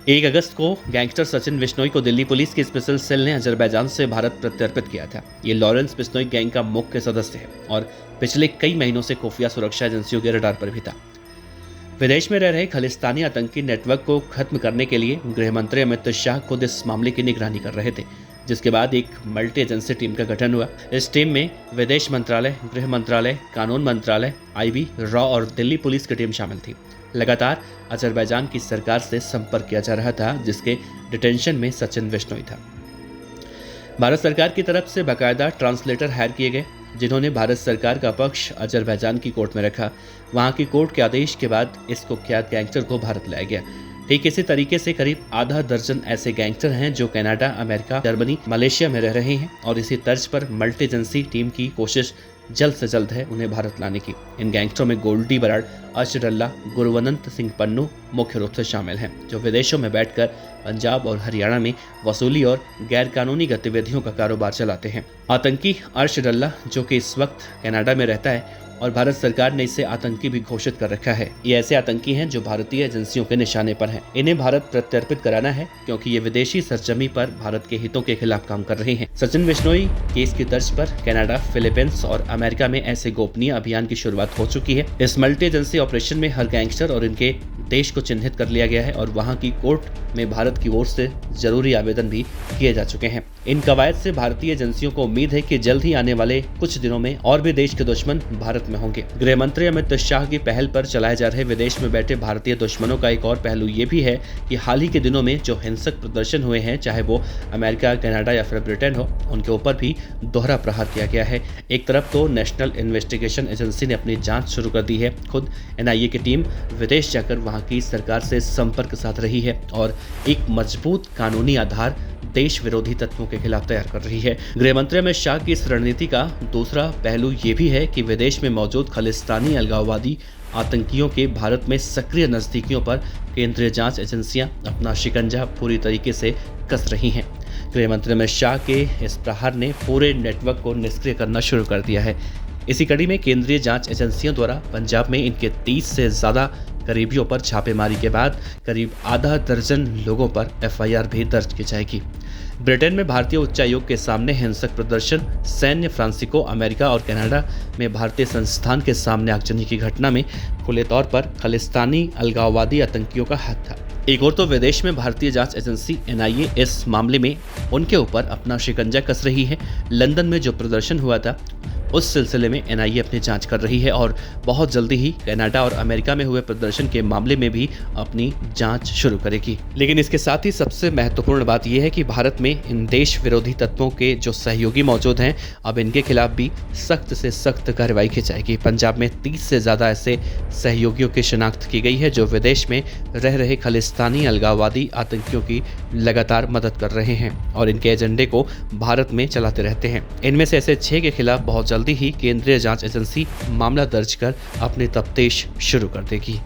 1 अगस्त को गैंगस्टर सचिन बिश्नोई को दिल्ली पुलिस की स्पेशल सेल ने अजरबैजान से भारत प्रत्यर्पित किया था। ये लॉरेंस बिश्नोई गैंग का मुख्य सदस्य है और पिछले कई महीनों से खुफिया सुरक्षा एजेंसियों के रडार पर भी था। विदेश में रह रहे खालिस्तानी आतंकी नेटवर्क को खत्म करने के लिए गृह मंत्री अमित शाह खुद इस मामले की निगरानी कर रहे थे, जिसके बाद एक मल्टी एजेंसी टीम का गठन हुआ। इस टीम में विदेश मंत्रालय, गृह मंत्रालय, कानून मंत्रालय, आईबी, रॉ और दिल्ली पुलिस की टीम शामिल थी। लगातार अजरबैजान की सरकार से संपर्क किया जा रहा था, जिसके डिटेंशन में सचिन बिश्नोई था। भारत सरकार की तरफ से बाकायदा ट्रांसलेटर हायर किए गए, जिन्होंने भारत सरकार का पक्ष अजरबैजान की कोर्ट में रखा। वहां की कोर्ट के आदेश के बाद इस कुख्यात गैंगस्टर को भारत लाया गया। ठीक इसी तरीके से करीब आधा दर्जन ऐसे गैंगस्टर हैं जो कनाडा, अमेरिका, जर्मनी, मलेशिया में रह रहे हैं और इसी तर्ज पर मल्टी एजेंसी टीम की कोशिश जल्द से जल्द है उन्हें भारत लाने की। इन गैंगस्टरों में गोल्डी बराड़, अर्शद अल्लाह, गुरवंत सिंह पन्नू मुख्य रूप से शामिल हैं, जो विदेशों में बैठकर पंजाब और हरियाणा में वसूली और गैरकानूनी गतिविधियों का कारोबार चलाते हैं। आतंकी अर्शद अल्लाह, जो कि इस वक्त कनाडा में रहता है और भारत सरकार ने इसे आतंकी भी घोषित कर रखा है। ये ऐसे आतंकी हैं जो भारतीय एजेंसियों के निशाने पर हैं। इन्हें भारत प्रत्यर्पित कराना है क्योंकि ये विदेशी सरजमी पर भारत के हितों के खिलाफ काम कर रहे हैं। सचिन बिश्नोई केस की तर्ज पर कनाडा, फिलीपींस और अमेरिका में ऐसे गोपनीय अभियान की शुरुआत हो चुकी है। इस मल्टी एजेंसी ऑपरेशन में हर गैंगस्टर और इनके देश को चिन्हित कर लिया गया है और वहां की कोर्ट में भारत की ओर से जरूरी आवेदन भी किए जा चुके हैं। इन कवायद से भारतीय एजेंसियों को उम्मीद है कि जल्द ही आने वाले कुछ दिनों में और भी देश के दुश्मन भारत में होंगे। गृह मंत्री अमित शाह की पहल पर चलाए जा रहे विदेश में बैठे भारतीय दुश्मनों का एक और पहलू ये भी है कि हाल ही के दिनों में जो हिंसक प्रदर्शन हुए हैं, चाहे वो अमेरिका, कनाडा या फिर ब्रिटेन हो, उनके ऊपर भी दोहरा प्रहार किया गया है। एक तरफ तो नेशनल इन्वेस्टिगेशन एजेंसी ने अपनी जांच शुरू कर दी है। खुद एनआईए की टीम विदेश जाकर वहां की सरकार से संपर्क साध रही है और एक मजबूत कानूनी आधार देश विरोधी तत्वों के खिलाफ तैयार कर रही है। गृह मंत्री अमित शाह की इस रणनीति का दूसरा पहलू ये भी है कि विदेश में मौजूद खालिस्तानी अलगाववादी आतंकियों के भारत में सक्रिय नजदीकियों पर केंद्रीय जांच एजेंसियां अपना शिकंजा पूरी तरीके से कस रही हैं। गृह मंत्री अमित शाह के इस प्रहार ने पूरे नेटवर्क को निष्क्रिय करना शुरू कर दिया है। इसी कड़ी में केंद्रीय जांच एजेंसियों द्वारा पंजाब में इनके 30 से ज्यादा करीबियों पर छापेमारी के बाद करीब आधा दर्जन लोगों पर एफआईआर भी दर्ज की जाएगी। ब्रिटेन में भारतीय उच्चायोग के सामने हिंसक प्रदर्शन, सैन्य फ्रांसिको, अमेरिका और कनाडा में भारतीय संस्थान के सामने आगजनी की घटना में खुले तौर पर खालिस्तानी अलगाववादी आतंकियों का हाथ था। एक और तो विदेश में भारतीय जांच एजेंसी एनआईए इस मामले में उनके ऊपर अपना शिकंजा कस रही है। लंदन में जो प्रदर्शन हुआ था उस सिलसिले में एनआईए अपनी जांच कर रही है और बहुत जल्दी ही कनाडा और अमेरिका में हुए प्रदर्शन के मामले में भी अपनी जांच शुरू करेगी। लेकिन इसके साथ ही सबसे महत्वपूर्ण बात यह है कि भारत में इन देश विरोधी तत्वों के जो सहयोगी मौजूद हैं, अब इनके खिलाफ भी सख्त से सख्त कार्रवाई की जाएगी। पंजाब में 30 से ज़्यादा ऐसे सहयोगियों की शिनाख्त की गई है जो विदेश में रह रहे खालिस्तानी अलगाववादी आतंकियों की लगातार मदद कर रहे हैं और इनके एजेंडे को भारत में चलाते रहते हैं। इनमें से ऐसे 6 के खिलाफ बहुत जल्दी ही केंद्रीय जांच एजेंसी मामला दर्ज कर अपनी तफ्तीश शुरू कर देगी।